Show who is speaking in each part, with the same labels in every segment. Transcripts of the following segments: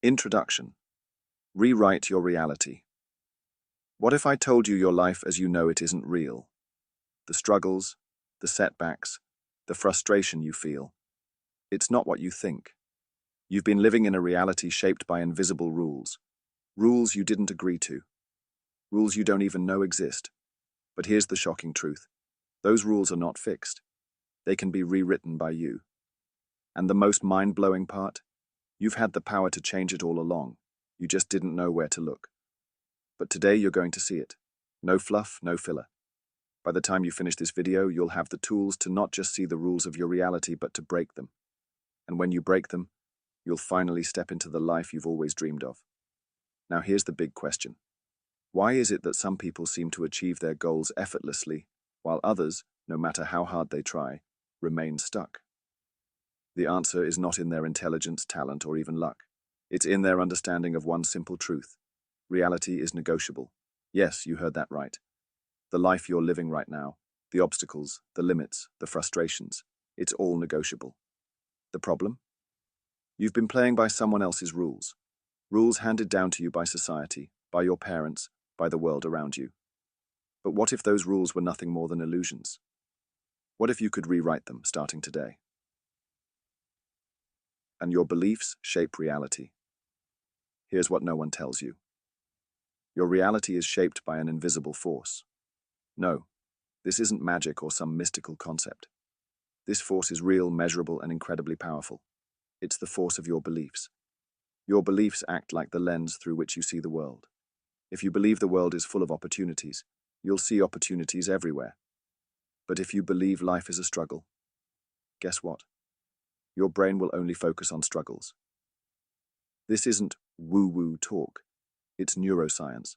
Speaker 1: Introduction. Rewrite your reality. What if I told you your life as you know it isn't real? The struggles, the setbacks, the frustration you feel. It's not what you think. You've been living in a reality shaped by invisible rules. Rules you didn't agree to. Rules you don't even know exist. But here's the shocking truth. Those rules are not fixed. They can be rewritten by you. And the most mind-blowing part? You've had the power to change it all along. You just didn't know where to look. But today you're going to see it. No fluff, no filler. By the time you finish this video, you'll have the tools to not just see the rules of your reality, but to break them. And when you break them, you'll finally step into the life you've always dreamed of. Now here's the big question. Why is it that some people seem to achieve their goals effortlessly, while others, no matter how hard they try, remain stuck? The answer is not in their intelligence, talent, or even luck. It's in their understanding of one simple truth. Reality is negotiable. Yes, you heard that right. The life you're living right now, the obstacles, the limits, the frustrations, it's all negotiable. The problem? You've been playing by someone else's rules. Rules handed down to you by society, by your parents, by the world around you. But what if those rules were nothing more than illusions? What if you could rewrite them starting today? And your beliefs shape reality. Here's what no one tells you. Your reality is shaped by an invisible force. No, this isn't magic or some mystical concept. This force is real, measurable, and incredibly powerful. It's the force of your beliefs. Your beliefs act like the lens through which you see the world. If you believe the world is full of opportunities, you'll see opportunities everywhere. But if you believe life is a struggle, guess what? Your brain will only focus on struggles. This isn't woo-woo talk. It's neuroscience.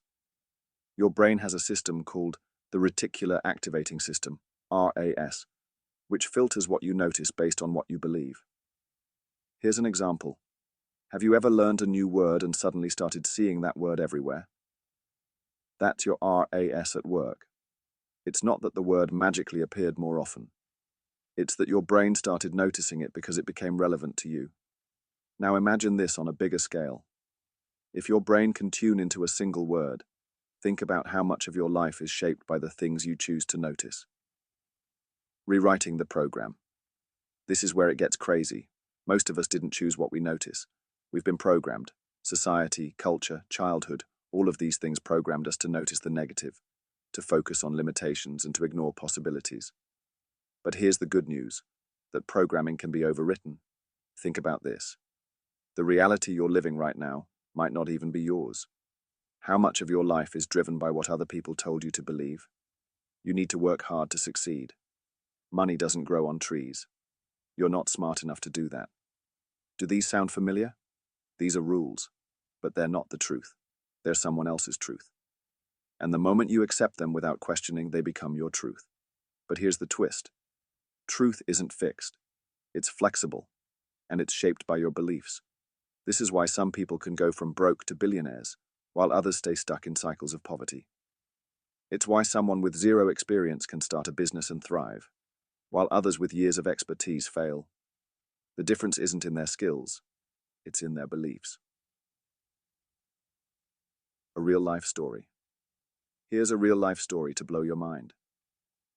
Speaker 1: Your brain has a system called the reticular activating system, RAS, which filters what you notice based on what you believe. Here's an example. Have you ever learned a new word and suddenly started seeing that word everywhere? That's your RAS at work. It's not that the word magically appeared more often. It's that your brain started noticing it because it became relevant to you. Now imagine this on a bigger scale. If your brain can tune into a single word, think about how much of your life is shaped by the things you choose to notice. Rewriting the program. This is where it gets crazy. Most of us didn't choose what we notice. We've been programmed. Society, culture, childhood, all of these things programmed us to notice the negative, to focus on limitations and to ignore possibilities. But here's the good news, that programming can be overwritten. Think about this. The reality you're living right now might not even be yours. How much of your life is driven by what other people told you to believe? You need to work hard to succeed. Money doesn't grow on trees. You're not smart enough to do that. Do these sound familiar? These are rules, but they're not the truth. They're someone else's truth. And the moment you accept them without questioning, they become your truth. But here's the twist. Truth isn't fixed. It's flexible, and it's shaped by your beliefs. This is why some people can go from broke to billionaires, while others stay stuck in cycles of poverty. It's why someone with zero experience can start a business and thrive, while others with years of expertise fail. The difference isn't in their skills, it's in their beliefs. A real-life story. Here's a real-life story to blow your mind.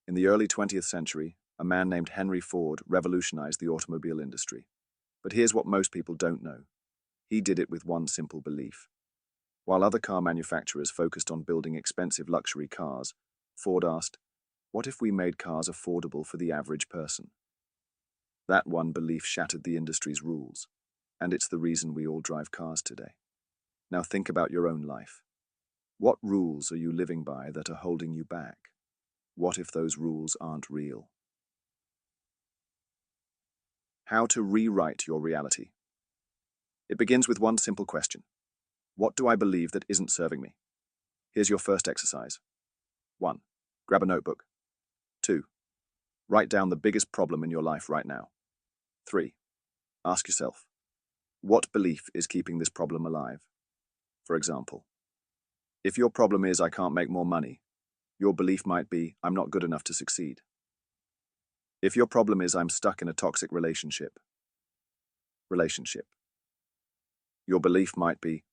Speaker 1: In the early 20th century, a man named Henry Ford revolutionized the automobile industry. But here's what most people don't know. He did it with one simple belief. While other car manufacturers focused on building expensive luxury cars, Ford asked, what if we made cars affordable for the average person? That one belief shattered the industry's rules, and it's the reason we all drive cars today. Now think about your own life. What rules are you living by that are holding you back? What if those rules aren't real? How to rewrite your reality. It begins with one simple question. What do I believe that isn't serving me? Here's your first exercise. 1. Grab a notebook. 2. Write down the biggest problem in your life right now. 3. Ask yourself, what belief is keeping this problem alive? For example, if your problem is I can't make more money, your belief might be I'm not good enough to succeed. If your problem is I'm stuck in a toxic relationship. Your belief might be,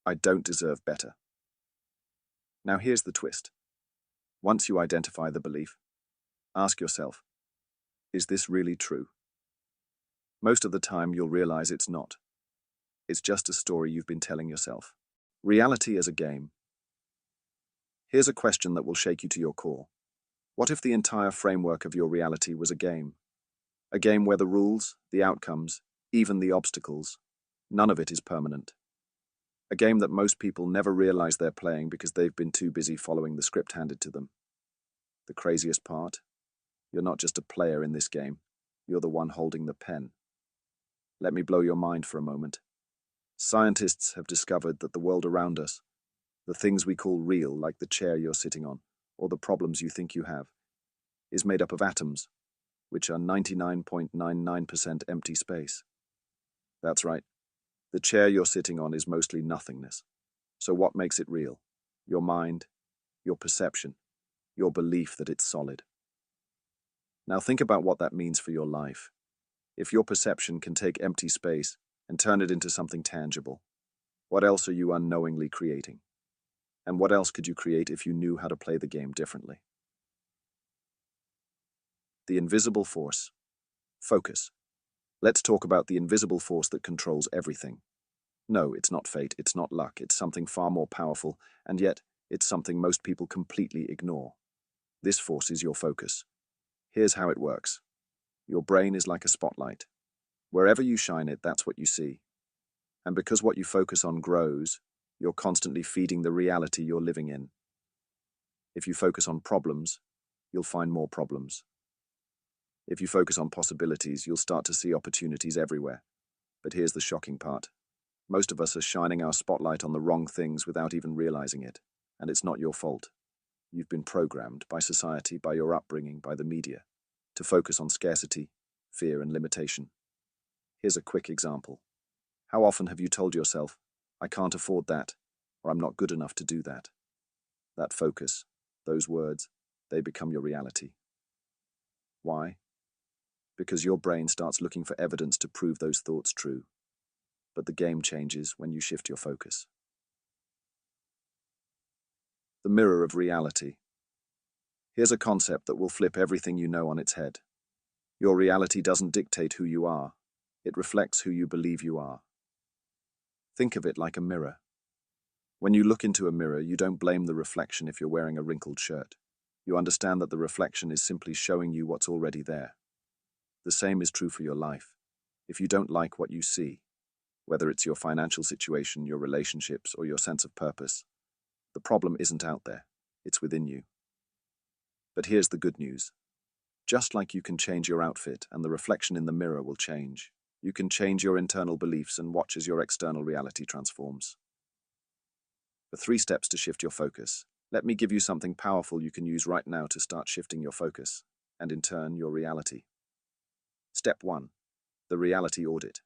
Speaker 1: I don't deserve better. Now here's the twist. Once you identify the belief, ask yourself, is this really true? Most of the time you'll realize it's not. It's just a story you've been telling yourself. Reality as a game. Here's a question that will shake you to your core. What if the entire framework of your reality was a game? A game where the rules, the outcomes, even the obstacles, none of it is permanent. A game that most people never realize they're playing because they've been too busy following the script handed to them. The craziest part? You're not just a player in this game. You're the one holding the pen. Let me blow your mind for a moment. Scientists have discovered that the world around us, the things we call real, like the chair you're sitting on, or the problems you think you have, is made up of atoms, which are 99.99% empty space. That's right. The chair you're sitting on is mostly nothingness. So what makes it real? Your mind, your perception, your belief that it's solid. Now think about what that means for your life. If your perception can take empty space and turn it into something tangible, what else are you unknowingly creating? And what else could you create if you knew how to play the game differently? The invisible force. Focus. Let's talk about the invisible force that controls everything. No, it's not fate, it's not luck, it's something far more powerful, and yet it's something most people completely ignore. This force is your focus. Here's how it works. Your brain is like a spotlight. Wherever you shine it, that's what you see. And because what you focus on grows, you're constantly feeding the reality you're living in. If you focus on problems, you'll find more problems. If you focus on possibilities, you'll start to see opportunities everywhere. But here's the shocking part. Most of us are shining our spotlight on the wrong things without even realizing it. And it's not your fault. You've been programmed by society, by your upbringing, by the media, to focus on scarcity, fear, and limitation. Here's a quick example. How often have you told yourself, I can't afford that, or I'm not good enough to do that? That focus, those words, they become your reality. Why? Because your brain starts looking for evidence to prove those thoughts true. But the game changes when you shift your focus. The mirror of reality. Here's a concept that will flip everything you know on its head. Your reality doesn't dictate who you are. It reflects who you believe you are. Think of it like a mirror. When you look into a mirror, you don't blame the reflection if you're wearing a wrinkled shirt. You understand that the reflection is simply showing you what's already there. The same is true for your life. If you don't like what you see, whether it's your financial situation, your relationships, or your sense of purpose, the problem isn't out there. It's within you. But here's the good news. Just like you can change your outfit and the reflection in the mirror will change, you can change your internal beliefs and watch as your external reality transforms. The 3 steps to shift your focus. Let me give you something powerful you can use right now to start shifting your focus, and in turn, your reality. Step 1. The reality audit.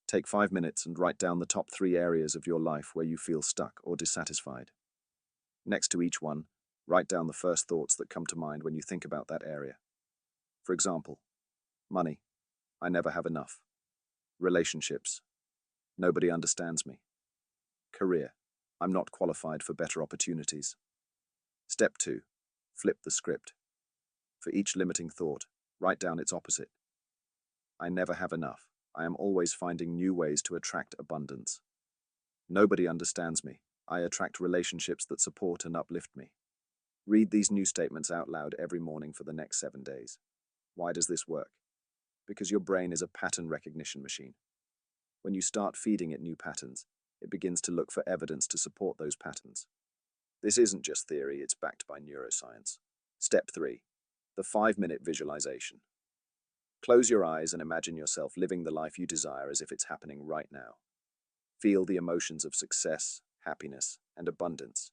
Speaker 1: Take 5 minutes and write down the top 3 areas of your life where you feel stuck or dissatisfied. Next to each one, write down the first thoughts that come to mind when you think about that area. For example, money. I never have enough. Relationships. Nobody understands me. Career. I'm not qualified for better opportunities. Step 2. Flip the script. For each limiting thought, write down its opposite. I never have enough. I am always finding new ways to attract abundance. Nobody understands me. I attract relationships that support and uplift me. Read these new statements out loud every morning for the next 7 days. Why does this work? Because your brain is a pattern recognition machine. When you start feeding it new patterns, it begins to look for evidence to support those patterns. This isn't just theory, it's backed by neuroscience. Step 3. The 5-minute visualization. Close your eyes and imagine yourself living the life you desire as if it's happening right now. Feel the emotions of success, happiness, and abundance.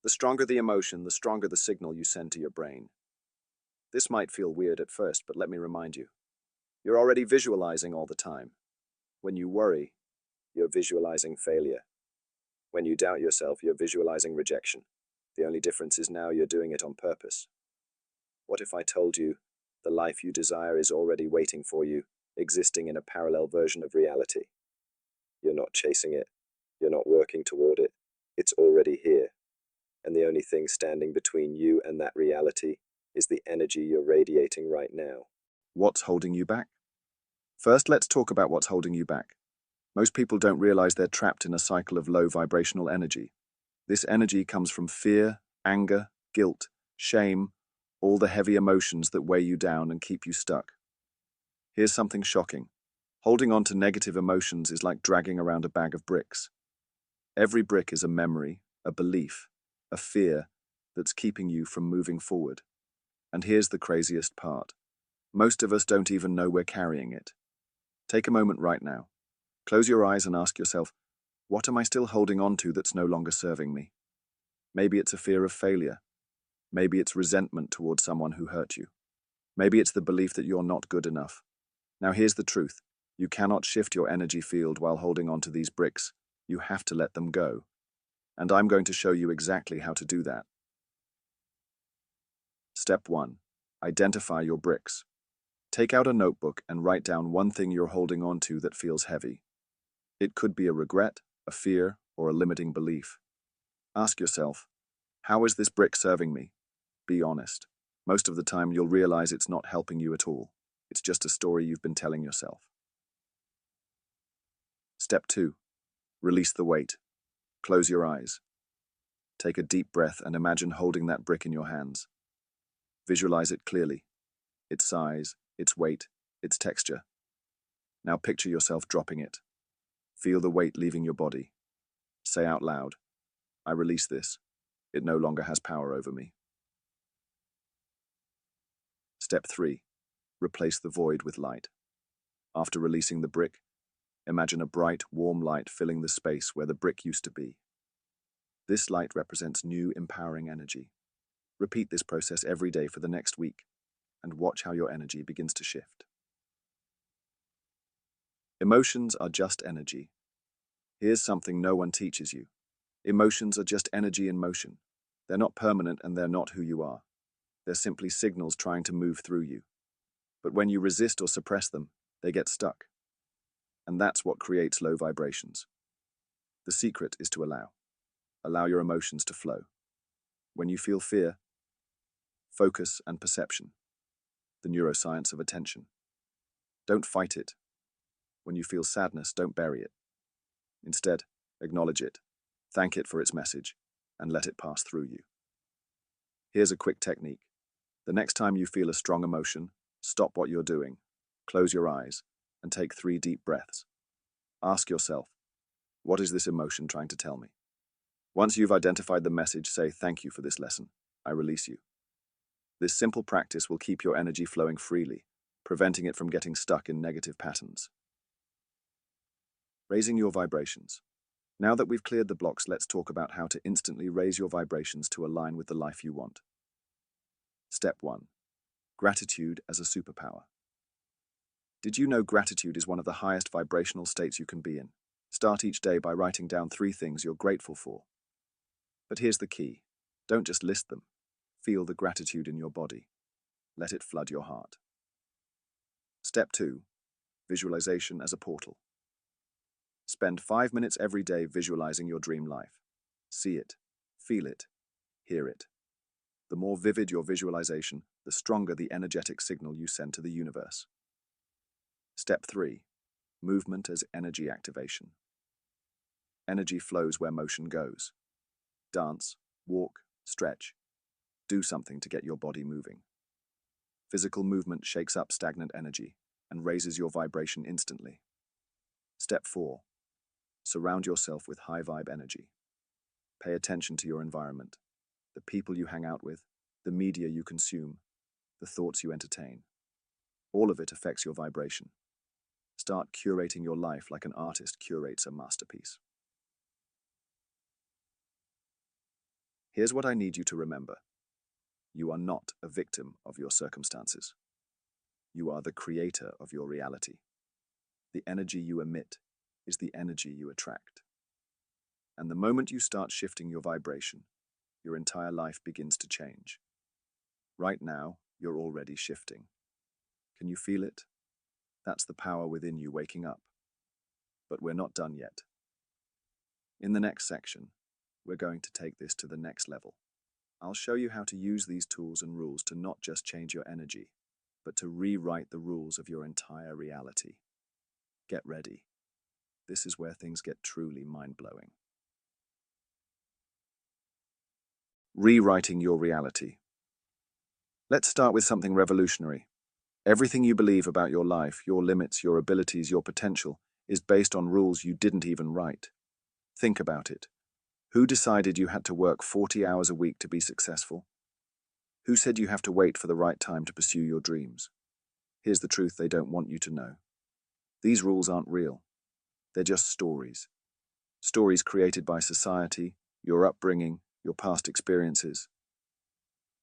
Speaker 1: The stronger the emotion, the stronger the signal you send to your brain. This might feel weird at first, but let me remind you. You're already visualizing all the time. When you worry, you're visualizing failure. When you doubt yourself, you're visualizing rejection. The only difference is now you're doing it on purpose. What if I told you the life you desire is already waiting for you, existing in a parallel version of reality?
Speaker 2: You're not chasing it. You're not working toward it. It's already here. And the only thing standing between you and that reality is the energy you're radiating right now.
Speaker 1: What's holding you back? First, let's talk about what's holding you back. Most people don't realize they're trapped in a cycle of low vibrational energy. This energy comes from fear, anger, guilt, shame, all the heavy emotions that weigh you down and keep you stuck. Here's something shocking. Holding on to negative emotions is like dragging around a bag of bricks. Every brick is a memory, a belief, a fear that's keeping you from moving forward. And here's the craziest part. Most of us don't even know we're carrying it. Take a moment right now. Close your eyes and ask yourself, what am I still holding on to that's no longer serving me? Maybe it's a fear of failure. Maybe it's resentment towards someone who hurt you. Maybe it's the belief that you're not good enough. Now here's the truth. You cannot shift your energy field while holding on to these bricks. You have to let them go. And I'm going to show you exactly how to do that. Step 1. Identify your bricks. Take out a notebook and write down one thing you're holding on to that feels heavy. It could be a regret, a fear, or a limiting belief. Ask yourself, how is this brick serving me? Be honest. Most of the time you'll realize it's not helping you at all. It's just a story you've been telling yourself. Step 2. Release the weight. Close your eyes. Take a deep breath and imagine holding that brick in your hands. Visualize it clearly. Its size, its weight, its texture. Now picture yourself dropping it. Feel the weight leaving your body. Say out loud, I release this. It no longer has power over me. Step 3. Replace the void with light. After releasing the brick, imagine a bright, warm light filling the space where the brick used to be. This light represents new, empowering energy. Repeat this process every day for the next week, and watch how your energy begins to shift. Emotions are just energy. Here's something no one teaches you. Emotions are just energy in motion. They're not permanent and they're not who you are. They're simply signals trying to move through you. But when you resist or suppress them, they get stuck. And that's what creates low vibrations. The secret is to allow. Allow your emotions to flow. When you feel fear, focus and perception. The neuroscience of attention. Don't fight it. When you feel sadness, don't bury it. Instead, acknowledge it, thank it for its message, and let it pass through you. Here's a quick technique. The next time you feel a strong emotion, stop what you're doing, close your eyes, and take 3 deep breaths. Ask yourself, what is this emotion trying to tell me? Once you've identified the message, say, thank you for this lesson. I release you. This simple practice will keep your energy flowing freely, preventing it from getting stuck in negative patterns. Raising your vibrations. Now that we've cleared the blocks, let's talk about how to instantly raise your vibrations to align with the life you want. Step 1. Gratitude as a superpower. Did you know gratitude is one of the highest vibrational states you can be in? Start each day by writing down 3 things you're grateful for. But here's the key. Don't just list them. Feel the gratitude in your body. Let it flood your heart. Step 2. Visualization as a portal. Spend 5 minutes every day visualizing your dream life. See it, feel it, hear it. The more vivid your visualization, the stronger the energetic signal you send to the universe. Step 3. Movement as energy activation. Energy flows where motion goes. Dance, walk, stretch. Do something to get your body moving. Physical movement shakes up stagnant energy and raises your vibration instantly. Step 4. Surround yourself with high vibe energy. Pay attention to your environment, the people you hang out with, the media you consume, the thoughts you entertain. All of it affects your vibration. Start curating your life like an artist curates a masterpiece. Here's what I need you to remember. You are not a victim of your circumstances. You are the creator of your reality. The energy you emit is the energy you attract. And the moment you start shifting your vibration, your entire life begins to change. Right now, you're already shifting. Can you feel it? That's the power within you waking up. But we're not done yet. In the next section, we're going to take this to the next level. I'll show you how to use these tools and rules to not just change your energy, but to rewrite the rules of your entire reality. Get ready. This is where things get truly mind-blowing. Rewriting your reality. Let's start with something revolutionary. Everything you believe about your life, your limits, your abilities, your potential, is based on rules you didn't even write. Think about it. Who decided you had to work 40 hours a week to be successful? Who said you have to wait for the right time to pursue your dreams? Here's the truth they don't want you to know. These rules aren't real. They're just stories. Stories created by society, your upbringing, your past experiences.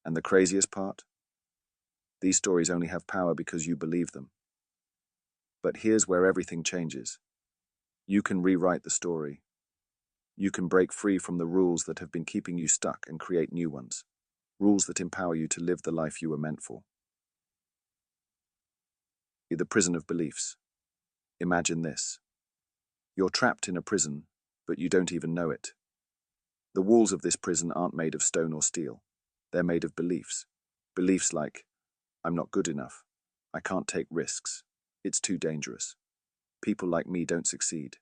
Speaker 1: And the craziest part? These stories only have power because you believe them. But here's where everything changes. You can rewrite the story. You can break free from the rules that have been keeping you stuck and create new ones. Rules that empower you to live the life you were meant for. The prison of beliefs. Imagine this. You're trapped in a prison, but you don't even know it. The walls of this prison aren't made of stone or steel. They're made of beliefs. Beliefs like, I'm not good enough. I can't take risks. It's too dangerous. People like me don't succeed.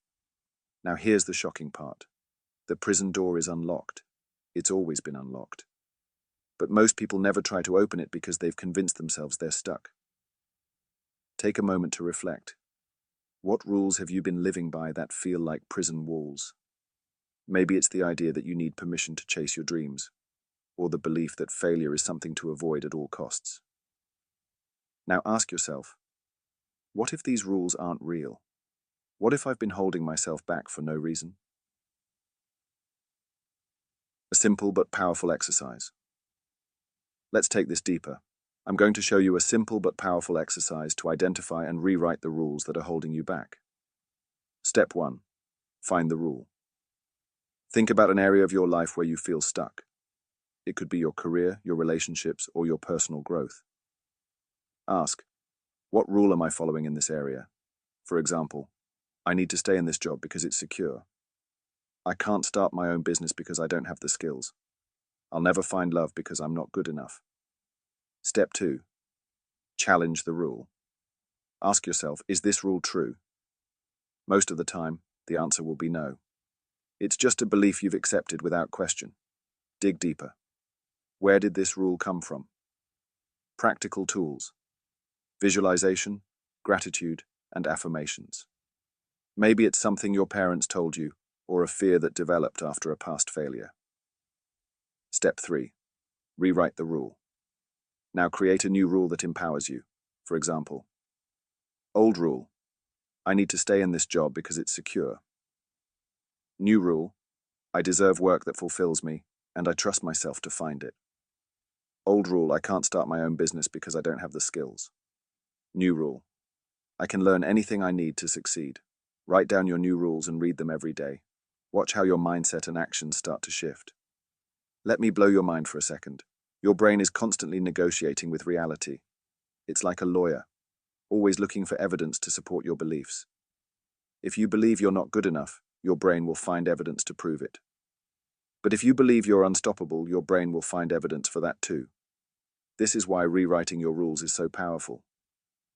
Speaker 1: Now here's the shocking part. The prison door is unlocked. It's always been unlocked. But most people never try to open it because they've convinced themselves they're stuck. Take a moment to reflect. What rules have you been living by that feel like prison walls? Maybe it's the idea that you need permission to chase your dreams, or the belief that failure is something to avoid at all costs. Now ask yourself, what if these rules aren't real? What if I've been holding myself back for no reason? A simple but powerful exercise. Let's take this deeper. I'm going to show you a simple but powerful exercise to identify and rewrite the rules that are holding you back. Step 1. Find the rule. Think about an area of your life where you feel stuck. It could be your career, your relationships, or your personal growth. Ask, what rule am I following in this area? For example, I need to stay in this job because it's secure. I can't start my own business because I don't have the skills. I'll never find love because I'm not good enough. Step 2. Challenge the rule. Ask yourself, is this rule true? Most of the time, the answer will be no. It's just a belief you've accepted without question. Dig deeper. Where did this rule come from? Practical tools. Visualization, gratitude, and affirmations. Maybe it's something your parents told you, or a fear that developed after a past failure. Step 3. Rewrite the rule. Now create a new rule that empowers you. For example, old rule, I need to stay in this job because it's secure. New rule, I deserve work that fulfills me, and I trust myself to find it. Old rule, I can't start my own business because I don't have the skills. New rule, I can learn anything I need to succeed. Write down your new rules and read them every day. Watch how your mindset and actions start to shift. Let me blow your mind for a second. Your brain is constantly negotiating with reality. It's like a lawyer, always looking for evidence to support your beliefs. If you believe you're not good enough, your brain will find evidence to prove it. But if you believe you're unstoppable, your brain will find evidence for that too. This is why rewriting your rules is so powerful.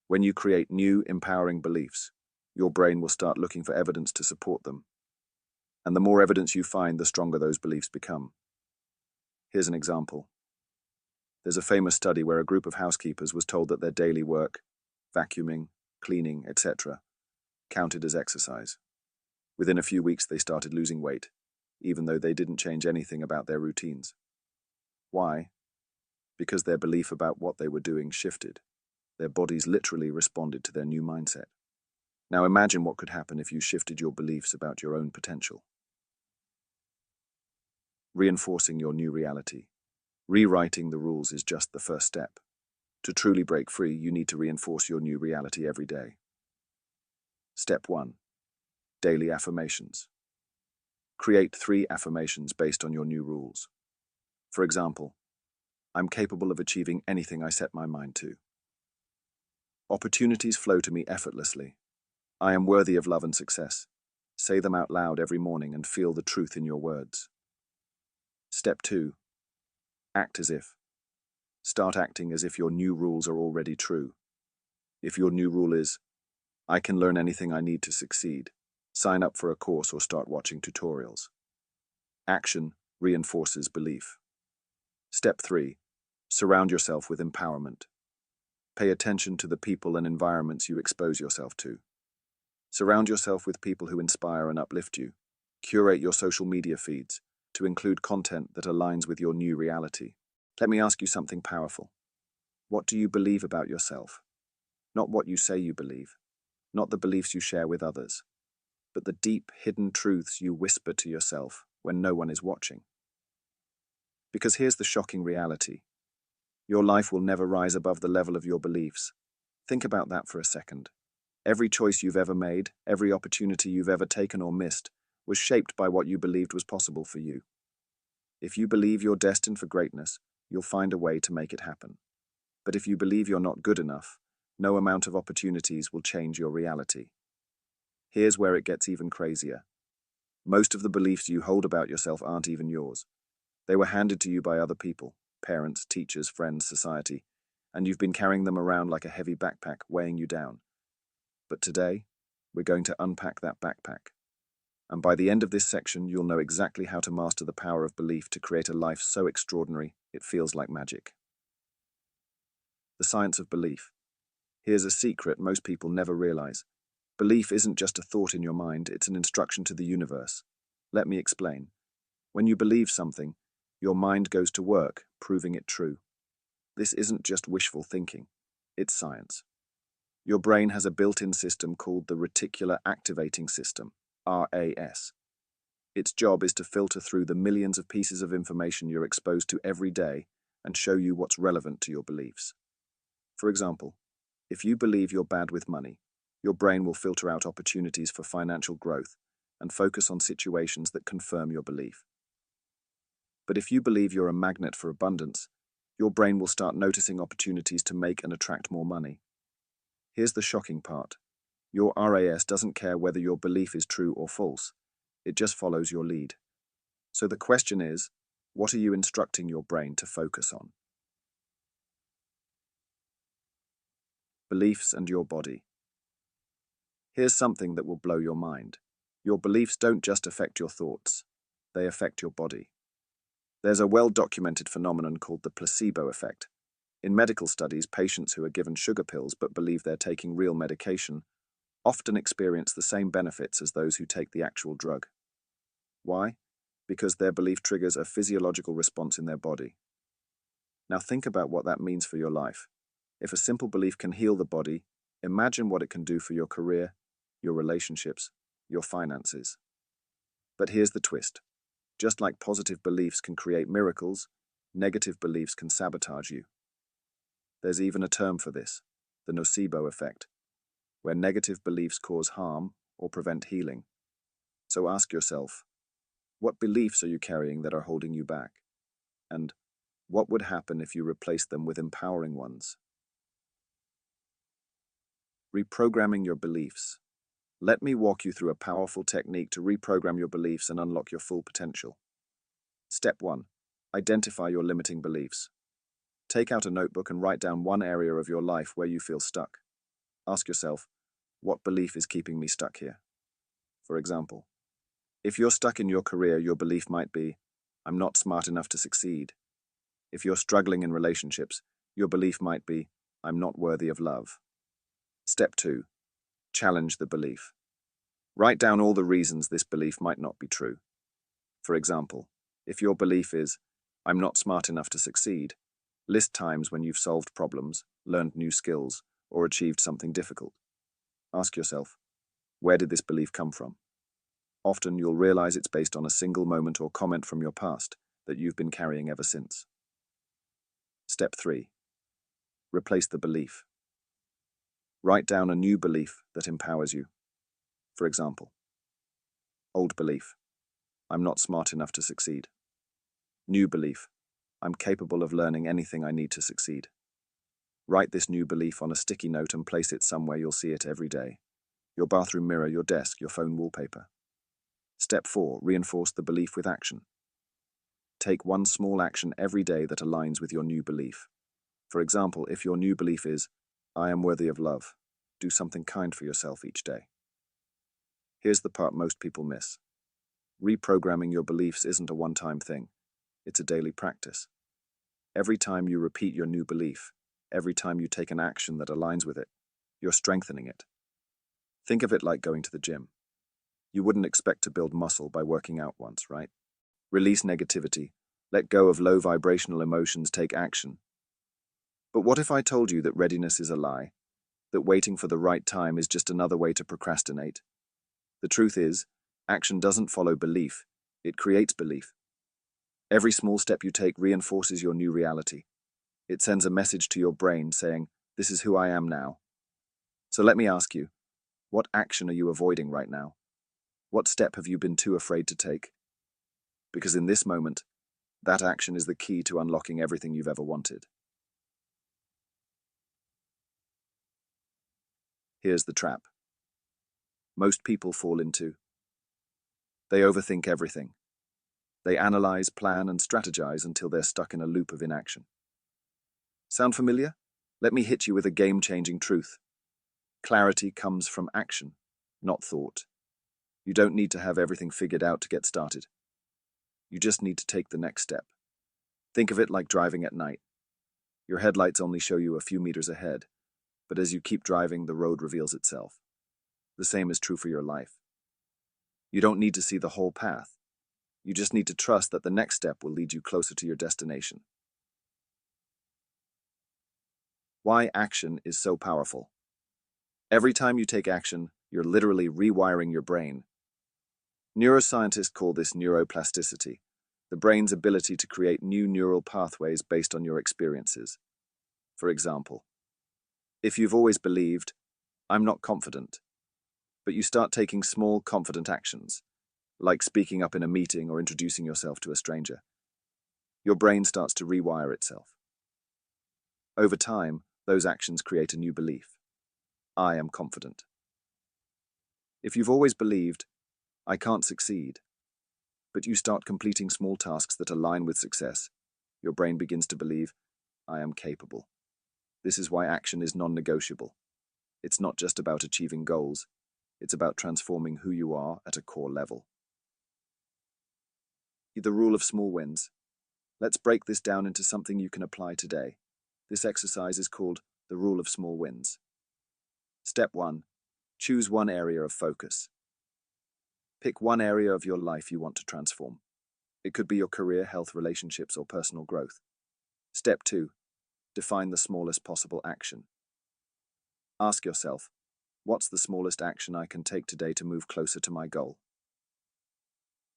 Speaker 1: When you create new, empowering beliefs, your brain will start looking for evidence to support them. And the more evidence you find, the stronger those beliefs become. Here's an example. There's a famous study where a group of housekeepers was told that their daily work, vacuuming, cleaning, etc., counted as exercise. Within a few weeks, they started losing weight, even though they didn't change anything about their routines. Why? Because their belief about what they were doing shifted. Their bodies literally responded to their new mindset. Now imagine what could happen if you shifted your beliefs about your own potential. Reinforcing your new reality. Rewriting the rules is just the first step. To truly break free, you need to reinforce your new reality every day. Step 1. Daily affirmations. Create 3 affirmations based on your new rules. For example, I'm capable of achieving anything I set my mind to. Opportunities flow to me effortlessly. I am worthy of love and success. Say them out loud every morning and feel the truth in your words. Step 2. Act as if. Start acting as if your new rules are already true. If your new rule is, I can learn anything I need to succeed, sign up for a course or start watching tutorials. Action reinforces belief. Step 3. Surround yourself with empowerment. Pay attention to the people and environments you expose yourself to. Surround yourself with people who inspire and uplift you. Curate your social media feeds to include content that aligns with your new reality. Let me ask you something powerful. What do you believe about yourself? Not what you say you believe, not the beliefs you share with others, but the deep, hidden truths you whisper to yourself when no one is watching. Because here's the shocking reality. Your life will never rise above the level of your beliefs. Think about that for a second. Every choice you've ever made, every opportunity you've ever taken or missed, was shaped by what you believed was possible for you. If you believe you're destined for greatness, you'll find a way to make it happen. But if you believe you're not good enough, no amount of opportunities will change your reality. Here's where it gets even crazier. Most of the beliefs you hold about yourself aren't even yours. They were handed to you by other people, parents, teachers, friends, society, and you've been carrying them around like a heavy backpack weighing you down. But today, we're going to unpack that backpack. And by the end of this section, you'll know exactly how to master the power of belief to create a life so extraordinary it feels like magic. The science of belief. Here's a secret most people never realize. Belief isn't just a thought in your mind, it's an instruction to the universe. Let me explain. When you believe something, your mind goes to work, proving it true. This isn't just wishful thinking, it's science. Your brain has a built-in system called the reticular activating system, RAS. Its job is to filter through the millions of pieces of information you're exposed to every day and show you what's relevant to your beliefs. For example, if you believe you're bad with money, your brain will filter out opportunities for financial growth and focus on situations that confirm your belief. But if you believe you're a magnet for abundance, your brain will start noticing opportunities to make and attract more money. Here's the shocking part. Your RAS doesn't care whether your belief is true or false. It just follows your lead. So the question is, what are you instructing your brain to focus on? Beliefs and your body. Here's something that will blow your mind. Your beliefs don't just affect your thoughts, they affect your body. There's a well-documented phenomenon called the placebo effect. In medical studies, patients who are given sugar pills but believe they're taking real medication often experience the same benefits as those who take the actual drug. Why? Because their belief triggers a physiological response in their body. Now think about what that means for your life. If a simple belief can heal the body, imagine what it can do for your career, your relationships, your finances. But here's the twist. Just like positive beliefs can create miracles, negative beliefs can sabotage you. There's even a term for this, the nocebo effect, where negative beliefs cause harm or prevent healing. So ask yourself, what beliefs are you carrying that are holding you back? And what would happen if you replaced them with empowering ones? Reprogramming your beliefs. Let me walk you through a powerful technique to reprogram your beliefs and unlock your full potential. Step 1. Identify your limiting beliefs. Take out a notebook and write down one area of your life where you feel stuck. Ask yourself, what belief is keeping me stuck here? For example, if you're stuck in your career, your belief might be, I'm not smart enough to succeed. If you're struggling in relationships, your belief might be, I'm not worthy of love. Step 2. Challenge the belief. Write down all the reasons this belief might not be true. For example, if your belief is, I'm not smart enough to succeed, list times when you've solved problems, learned new skills, or achieved something difficult. Ask yourself, where did this belief come from? Often you'll realize it's based on a single moment or comment from your past that you've been carrying ever since. Step 3. Replace the belief. Write down a new belief that empowers you. For example, old belief, I'm not smart enough to succeed. New belief, I'm capable of learning anything I need to succeed. Write this new belief on a sticky note and place it somewhere you'll see it every day. Your bathroom mirror, your desk, your phone wallpaper. Step 4. Reinforce the belief with action. Take one small action every day that aligns with your new belief. For example, if your new belief is, I am worthy of love, do something kind for yourself each day. Here's the part most people miss. Reprogramming your beliefs isn't a one-time thing. It's a daily practice. Every time you repeat your new belief, every time you take an action that aligns with it, you're strengthening it. Think of it like going to the gym. You wouldn't expect to build muscle by working out once, right? Release negativity. Let go of low vibrational emotions, take action. But what if I told you that readiness is a lie? That waiting for the right time is just another way to procrastinate? The truth is, action doesn't follow belief, it creates belief. Every small step you take reinforces your new reality. It sends a message to your brain saying, this is who I am now. So let me ask you, what action are you avoiding right now? What step have you been too afraid to take? Because in this moment, that action is the key to unlocking everything you've ever wanted. Here's the trap. Most people fall into. They overthink everything. They analyze, plan, and strategize until they're stuck in a loop of inaction. Sound familiar? Let me hit you with a game-changing truth. Clarity comes from action, not thought. You don't need to have everything figured out to get started. You just need to take the next step. Think of it like driving at night. Your headlights only show you a few meters ahead, but as you keep driving, the road reveals itself. The same is true for your life. You don't need to see the whole path. You just need to trust that the next step will lead you closer to your destination. Why action is so powerful. Every time you take action, you're literally rewiring your brain. Neuroscientists call this neuroplasticity, the brain's ability to create new neural pathways based on your experiences. For example, if you've always believed, I'm not confident, but you start taking small, confident actions, like speaking up in a meeting or introducing yourself to a stranger, your brain starts to rewire itself. Over time, those actions create a new belief. I am confident. If you've always believed, I can't succeed, but you start completing small tasks that align with success, your brain begins to believe, I am capable. This is why action is non-negotiable. It's not just about achieving goals, it's about transforming who you are at a core level. The rule of small wins. Let's break this down into something you can apply today. This exercise is called the rule of small wins. Step 1. Choose one area of focus. Pick one area of your life you want to transform. It could be your career, health, relationships, or personal growth. Step 2. Define the smallest possible action. Ask yourself, what's the smallest action I can take today to move closer to my goal?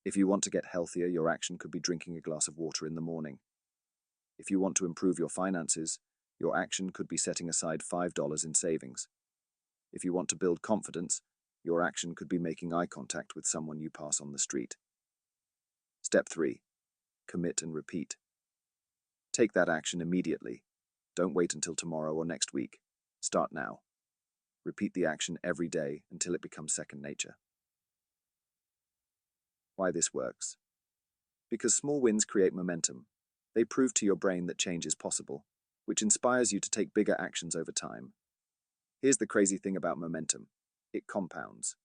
Speaker 1: If you want to get healthier, your action could be drinking a glass of water in the morning. If you want to improve your finances, your action could be setting aside $5 in savings. If you want to build confidence, your action could be making eye contact with someone you pass on the street. Step 3. Commit and repeat. Take that action immediately. Don't wait until tomorrow or next week. Start now. Repeat the action every day until it becomes second nature. Why this works? Because small wins create momentum. They prove to your brain that change is possible, which inspires you to take bigger actions over time. Here's the crazy thing about momentum. It compounds.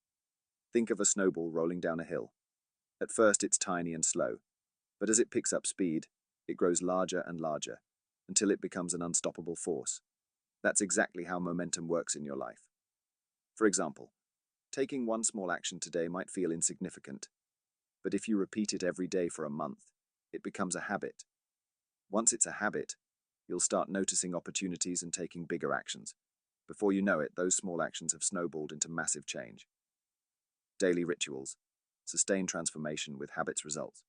Speaker 1: Think of a snowball rolling down a hill. At first it's tiny and slow, but as it picks up speed, it grows larger and larger, until it becomes an unstoppable force. That's exactly how momentum works in your life. For example, taking one small action today might feel insignificant, but if you repeat it every day for a month, it becomes a habit. Once it's a habit, you'll start noticing opportunities and taking bigger actions. Before you know it, those small actions have snowballed into massive change. Daily rituals. Sustained transformation with habits results.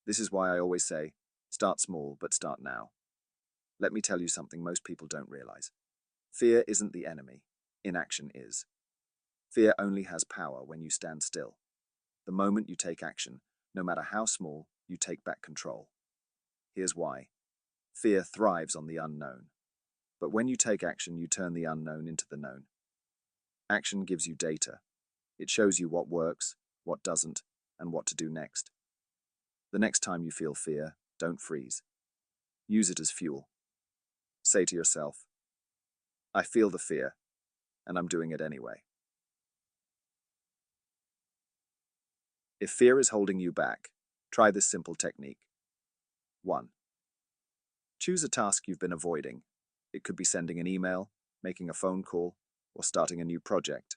Speaker 1: This is why I always say, start small, but start now. Let me tell you something most people don't realize. Fear isn't the enemy. Inaction is. Fear only has power when you stand still. The moment you take action, no matter how small, you take back control. Here's why. Fear thrives on the unknown. But when you take action, you turn the unknown into the known. Action gives you data. It shows you what works, what doesn't, and what to do next. The next time you feel fear, don't freeze. Use it as fuel. Say to yourself, I feel the fear, and I'm doing it anyway. If fear is holding you back, try this simple technique. 1. Choose a task you've been avoiding. It could be sending an email, making a phone call, or starting a new project.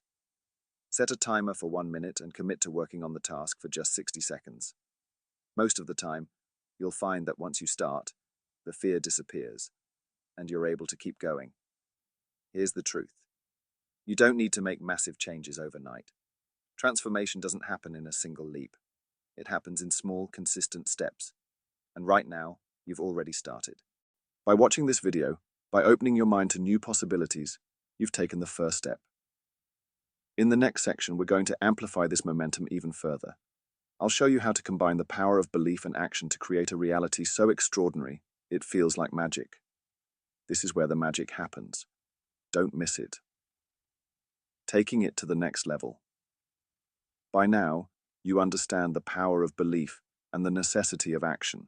Speaker 1: Set a timer for 1 minute and commit to working on the task for just 60 seconds. Most of the time, you'll find that once you start, the fear disappears, and you're able to keep going. Here's the truth. You don't need to make massive changes overnight. Transformation doesn't happen in a single leap. It happens in small, consistent steps. And right now, you've already started. By watching this video, by opening your mind to new possibilities, you've taken the first step. In the next section, we're going to amplify this momentum even further. I'll show you how to combine the power of belief and action to create a reality so extraordinary, it feels like magic. This is where the magic happens. Don't miss it. Taking it to the next level. By now, you understand the power of belief and the necessity of action.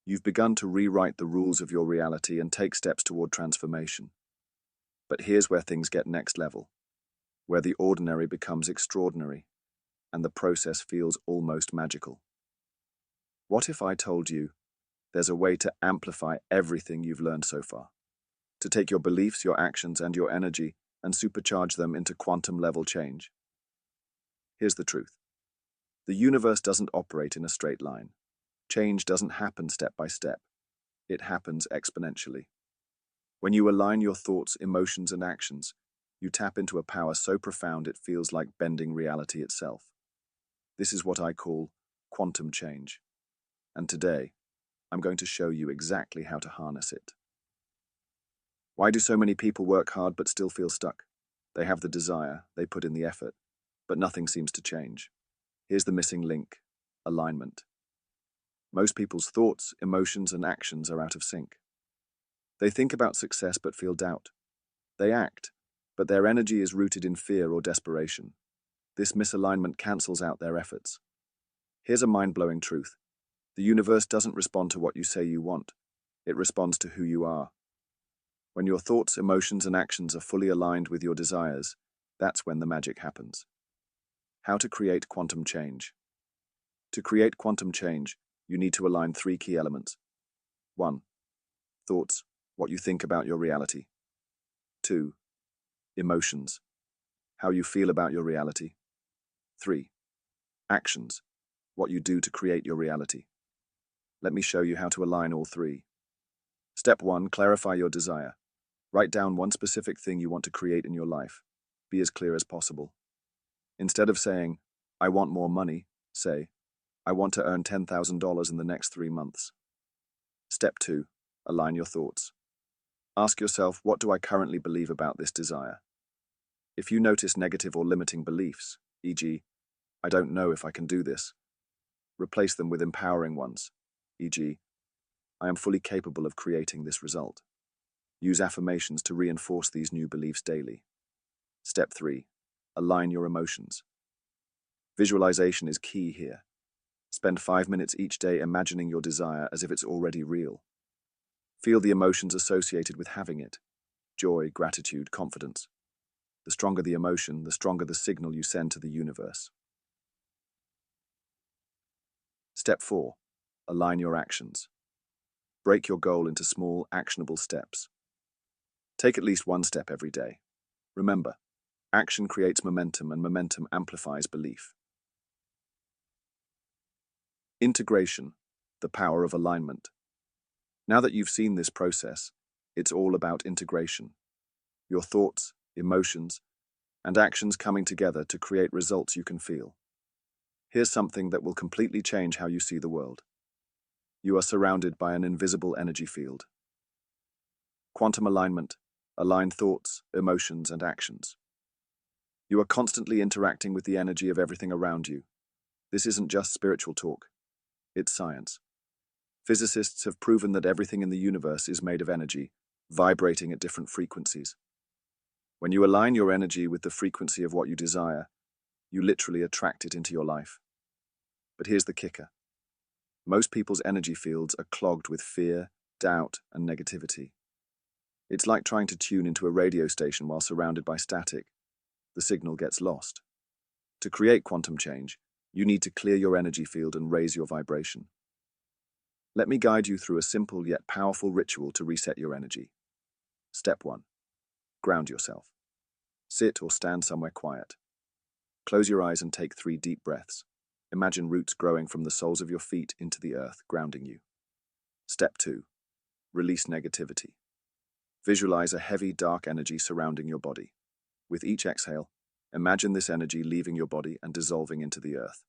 Speaker 1: You've begun to rewrite the rules of your reality and take steps toward transformation. But here's where things get next level, where the ordinary becomes extraordinary, and the process feels almost magical. What if I told you there's a way to amplify everything you've learned so far? To take your beliefs, your actions, and your energy and supercharge them into quantum-level change? Here's the truth. The universe doesn't operate in a straight line. Change doesn't happen step by step. It happens exponentially. When you align your thoughts, emotions, and actions, you tap into a power so profound it feels like bending reality itself. This is what I call quantum change. And today, I'm going to show you exactly how to harness it. Why do so many people work hard but still feel stuck? They have the desire, they put in the effort, but nothing seems to change. Here's the missing link: alignment. Most people's thoughts, emotions, and actions are out of sync. They think about success but feel doubt. They act, but their energy is rooted in fear or desperation. This misalignment cancels out their efforts. Here's a mind-blowing truth. The universe doesn't respond to what you say you want. It responds to who you are. When your thoughts, emotions, and actions are fully aligned with your desires, that's when the magic happens. How to create quantum change. To create quantum change, you need to align 3 key elements. 1. Thoughts, what you think about your reality. 2. Emotions, how you feel about your reality. 3. Actions, what you do to create your reality. Let me show you how to align all 3. Step 1. Clarify your desire. Write down one specific thing you want to create in your life. Be as clear as possible. Instead of saying, I want more money, say, I want to earn $10,000 in the next 3 months. Step 2. Align your thoughts. Ask yourself, what do I currently believe about this desire? If you notice negative or limiting beliefs, e.g., I don't know if I can do this, replace them with empowering ones, e.g., I am fully capable of creating this result. Use affirmations to reinforce these new beliefs daily. Step 3. Align your emotions. Visualization is key here. Spend 5 minutes each day imagining your desire as if it's already real. Feel the emotions associated with having it: joy, gratitude, confidence. The stronger the emotion, the stronger the signal you send to the universe. Step 4. Align your actions. Break your goal into small, actionable steps. Take at least 1 step every day. Remember, action creates momentum, and momentum amplifies belief. Integration, the power of alignment. Now that you've seen this process, it's all about integration. Your thoughts, emotions, and actions coming together to create results you can feel. Here's something that will completely change how you see the world. You are surrounded by an invisible energy field. Quantum alignment, aligned thoughts, emotions, and actions. You are constantly interacting with the energy of everything around you. This isn't just spiritual talk. It's science. Physicists have proven that everything in the universe is made of energy, vibrating at different frequencies. When you align your energy with the frequency of what you desire, You literally attract it into your life. But here's the kicker. Most people's energy fields are clogged with fear, doubt, and negativity. It's like trying to tune into a radio station while surrounded by static. The signal gets lost. To create quantum change, you need to clear your energy field and raise your vibration. Let me guide you through a simple yet powerful ritual to reset your energy. Step 1. Ground yourself. Sit or stand somewhere quiet. Close your eyes and take 3 deep breaths. Imagine roots growing from the soles of your feet into the earth, grounding you. Step 2. Release negativity. Visualize a heavy, dark energy surrounding your body. With each exhale, imagine this energy leaving your body and dissolving into the earth.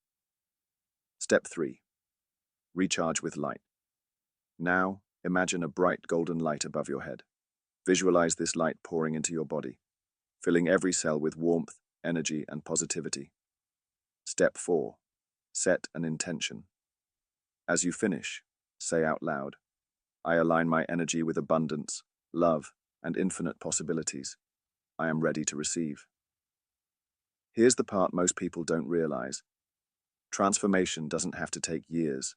Speaker 1: Step 3. Recharge with light. Now, imagine a bright golden light above your head. Visualize this light pouring into your body, filling every cell with warmth, energy, and positivity. Step 4. Set an intention. As you finish, say out loud, I align my energy with abundance, love, and infinite possibilities. I am ready to receive. Here's the part most people don't realize. Transformation doesn't have to take years.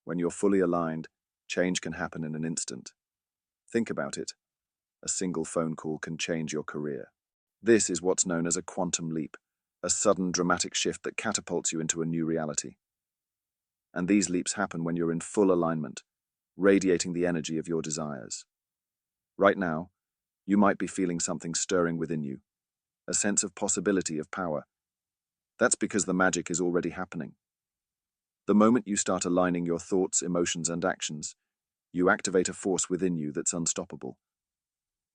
Speaker 1: When you're fully aligned, change can happen in an instant. Think about it. A single phone call can change your career. This is what's known as a quantum leap, a sudden dramatic shift that catapults you into a new reality. And these leaps happen when you're in full alignment, radiating the energy of your desires. Right now, you might be feeling something stirring within you, a sense of possibility, of power. That's because the magic is already happening. The moment you start aligning your thoughts, emotions, and actions, you activate a force within you that's unstoppable.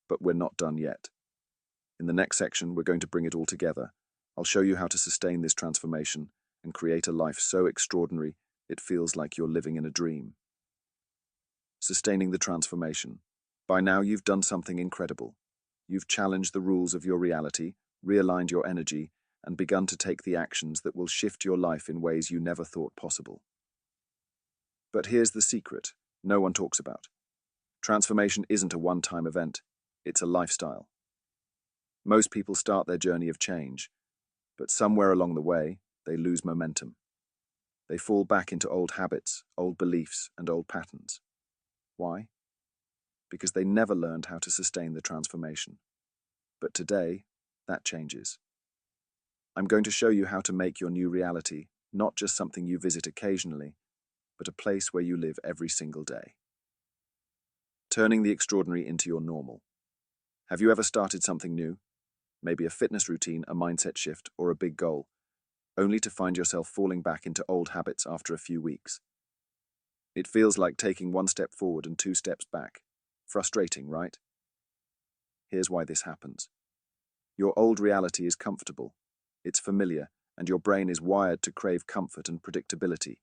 Speaker 1: But we're not done yet. In the next section, we're going to bring it all together. I'll show you how to sustain this transformation and create a life so extraordinary it feels like you're living in a dream. Sustaining the transformation. By now, you've done something incredible. You've challenged the rules of your reality, realigned your energy, and begun to take the actions that will shift your life in ways you never thought possible. But here's the secret no one talks about. Transformation isn't a one-time event, it's a lifestyle. Most people start their journey of change, but somewhere along the way, they lose momentum. They fall back into old habits, old beliefs, and old patterns. Why? Because they never learned how to sustain the transformation. But today, that changes. I'm going to show you how to make your new reality not just something you visit occasionally, but a place where you live every single day. Turning the extraordinary into your normal. Have you ever started something new? Maybe a fitness routine, a mindset shift, or a big goal, only to find yourself falling back into old habits after a few weeks. It feels like taking 1 step forward and 2 steps back. Frustrating, right? Here's why this happens. Your old reality is comfortable, it's familiar, and your brain is wired to crave comfort and predictability,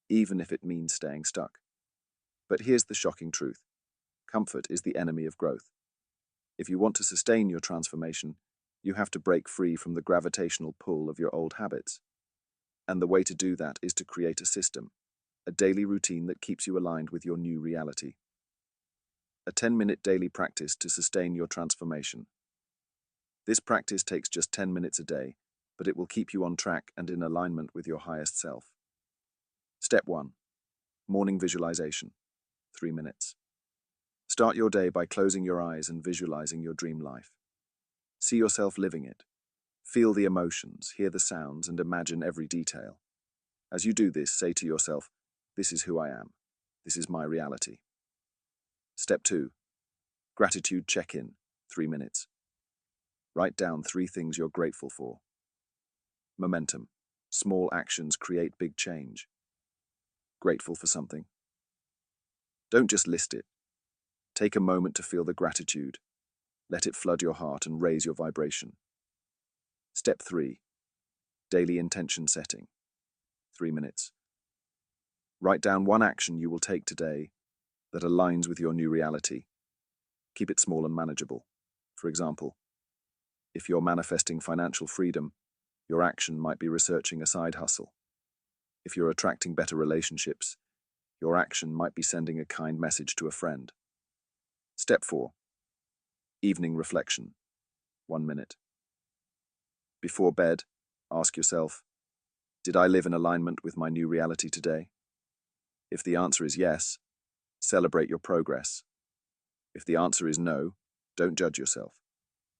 Speaker 1: even if it means staying stuck. But here's the shocking truth. Comfort is the enemy of growth. If you want to sustain your transformation, you have to break free from the gravitational pull of your old habits. And the way to do that is to create a system, a daily routine that keeps you aligned with your new reality. A 10-minute daily practice to sustain your transformation. This practice takes just 10 minutes a day, but it will keep you on track and in alignment with your highest self. Step 1. Morning visualization. 3 minutes. Start your day by closing your eyes and visualizing your dream life. See yourself living it. Feel the emotions, hear the sounds, and imagine every detail. As you do this, say to yourself, this is who I am. This is my reality. Step 2. Gratitude check-in. 3 minutes. Write down 3 things you're grateful for. Momentum. Small actions create big change. Grateful for something? Don't just list it. Take a moment to feel the gratitude. Let it flood your heart and raise your vibration. Step 3. Daily intention setting. 3 minutes. Write down 1 action you will take today that aligns with your new reality. Keep it small and manageable. For example, if you're manifesting financial freedom, your action might be researching a side hustle. If you're attracting better relationships, your action might be sending a kind message to a friend. Step 4. Evening reflection. 1 minute. Before bed, Ask yourself, did I live in alignment with my new reality today? If the answer is yes, celebrate your progress. If the answer is no, don't judge yourself.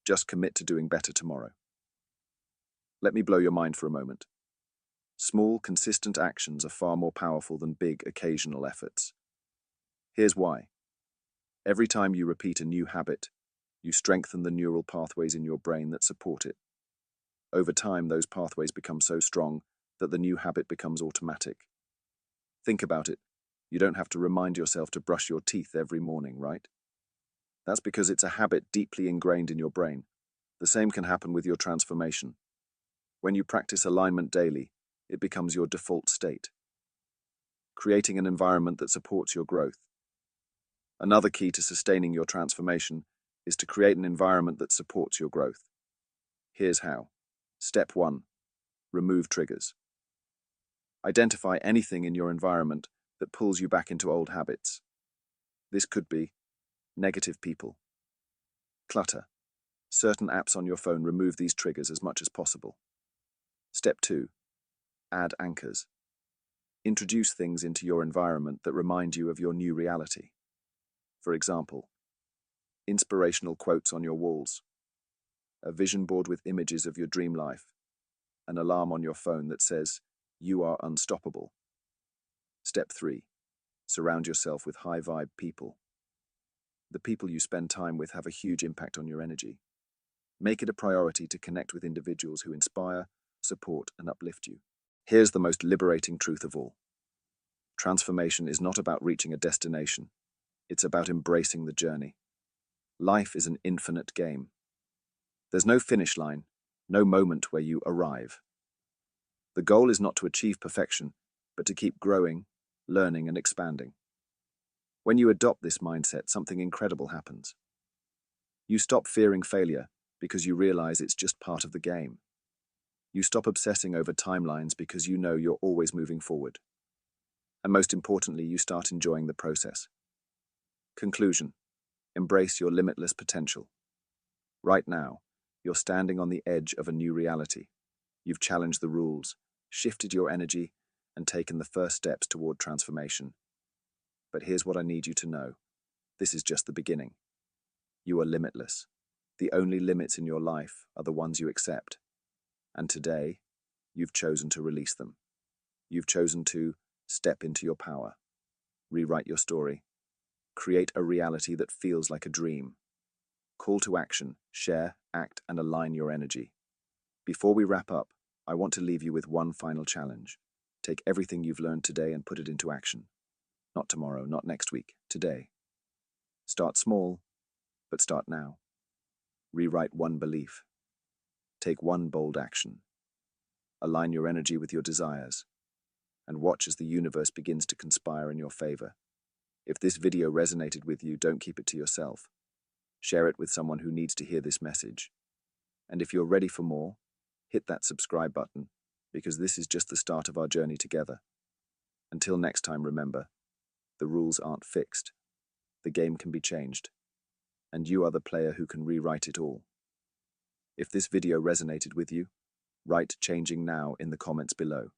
Speaker 1: Just commit to doing better tomorrow. Let me blow your mind for a moment. Small, consistent actions are far more powerful than big, occasional efforts. Here's why. Every time you repeat a new habit, you strengthen the neural pathways in your brain that support it. Over time, those pathways become so strong that the new habit becomes automatic. Think about it. You don't have to remind yourself to brush your teeth every morning, right? That's because it's a habit deeply ingrained in your brain. The same can happen with your transformation. When you practice alignment daily, it becomes your default state, creating an environment that supports your growth. Another key to sustaining your transformation is to create an environment that supports your growth. Here's how. Step 1. Remove triggers. Identify anything in your environment that pulls you back into old habits. This could be negative people, clutter. Certain apps on your phone remove these triggers as much as possible. Step 2. Add anchors. Introduce things into your environment that remind you of your new reality. For example, inspirational quotes on your walls, a vision board with images of your dream life, an alarm on your phone that says, "You are unstoppable." Step 3. Surround yourself with high-vibe people. The people you spend time with have a huge impact on your energy. Make it a priority to connect with individuals who inspire, support, and uplift you. Here's the most liberating truth of all. Transformation is not about reaching a destination. It's about embracing the journey. Life is an infinite game. There's no finish line, no moment where you arrive. The goal is not to achieve perfection, but to keep growing, learning, and expanding. When you adopt this mindset, something incredible happens. You stop fearing failure because you realize it's just part of the game. You stop obsessing over timelines because you know you're always moving forward. And most importantly, you start enjoying the process. Conclusion. Embrace your limitless potential. Right now, you're standing on the edge of a new reality. You've challenged the rules, shifted your energy, and taken the first steps toward transformation. But here's what I need you to know. This is just the beginning. You are limitless. The only limits in your life are the ones you accept. And today, you've chosen to release them. You've chosen to step into your power, rewrite your story, create a reality that feels like a dream. Call to action, share, act, and align your energy. Before we wrap up, I want to leave you with one final challenge. Take everything you've learned today and put it into action. Not tomorrow, not next week, today. Start small, but start now. Rewrite one belief. Take one bold action. Align your energy with your desires, and watch as the universe begins to conspire in your favor. If this video resonated with you, don't keep it to yourself. Share it with someone who needs to hear this message. And if you're ready for more, hit that subscribe button, because this is just the start of our journey together. Until next time, remember, the rules aren't fixed. The game can be changed, and you are the player who can rewrite it all. If this video resonated with you, write "changing now" in the comments below.